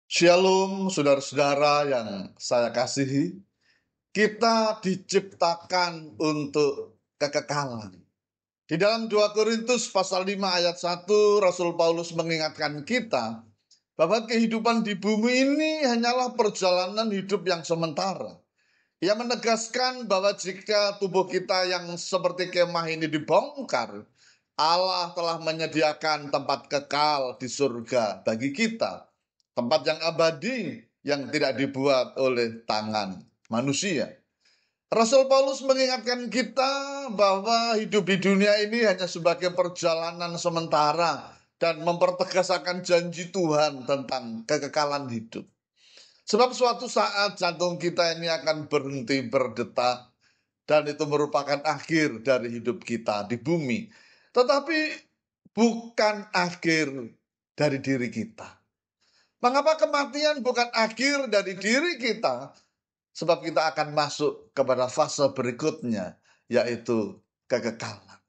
Shalom, saudara-saudara yang saya kasihi. Kita diciptakan untuk kekekalan. Di dalam 2 Korintus pasal 5 ayat 1, Rasul Paulus mengingatkan kita bahwa kehidupan di bumi ini hanyalah perjalanan hidup yang sementara. Ia menegaskan bahwa jika tubuh kita yang seperti kemah ini dibongkar, Allah telah menyediakan tempat kekal di surga bagi kita. Tempat yang abadi yang tidak dibuat oleh tangan manusia. Rasul Paulus mengingatkan kita bahwa hidup di dunia ini hanya sebagai perjalanan sementara dan mempertegas akan janji Tuhan tentang kekekalan hidup. Sebab suatu saat jantung kita ini akan berhenti berdetak dan itu merupakan akhir dari hidup kita di bumi. Tetapi bukan akhir dari diri kita. Mengapa kematian bukan akhir dari diri kita? Sebab kita akan masuk kepada fase berikutnya, yaitu kekekalan.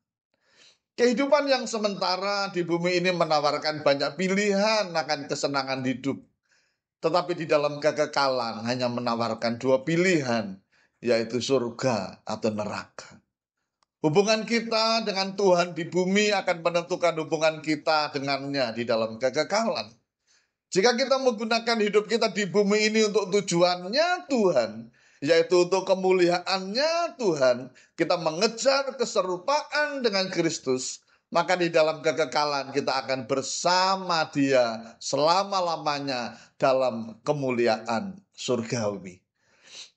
Kehidupan yang sementara di bumi ini menawarkan banyak pilihan akan kesenangan hidup. Tetapi di dalam kekekalan hanya menawarkan 2 pilihan, yaitu surga atau neraka. Hubungan kita dengan Tuhan di bumi akan menentukan hubungan kita dengannya di dalam kekekalan. Jika kita menggunakan hidup kita di bumi ini untuk tujuannya Tuhan, yaitu untuk kemuliaannya Tuhan, kita mengejar keserupaan dengan Kristus, maka di dalam kekekalan kita akan bersama Dia selama-lamanya dalam kemuliaan surgawi.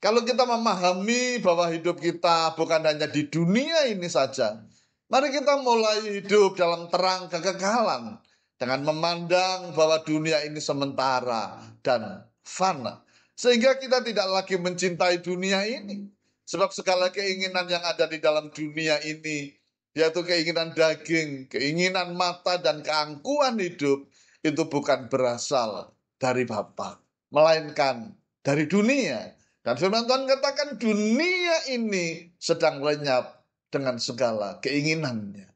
Kalau kita memahami bahwa hidup kita bukan hanya di dunia ini saja, mari kita mulai hidup dalam terang kekekalan dengan memandang bahwa dunia ini sementara dan fana. Sehingga kita tidak lagi mencintai dunia ini. Sebab segala keinginan yang ada di dalam dunia ini, yaitu keinginan daging, keinginan mata, dan keangkuhan hidup, itu bukan berasal dari Bapa, melainkan dari dunia. Dan firman Tuhan katakan dunia ini sedang lenyap dengan segala keinginannya.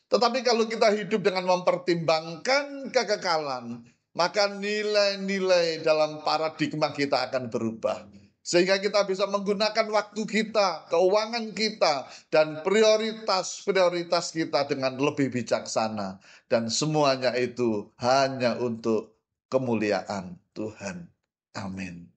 Tetapi kalau kita hidup dengan mempertimbangkan kekekalan, maka nilai-nilai dalam paradigma kita akan berubah. Sehingga kita bisa menggunakan waktu kita, keuangan kita, dan prioritas-prioritas kita dengan lebih bijaksana. Dan semuanya itu hanya untuk kemuliaan Tuhan. Amin.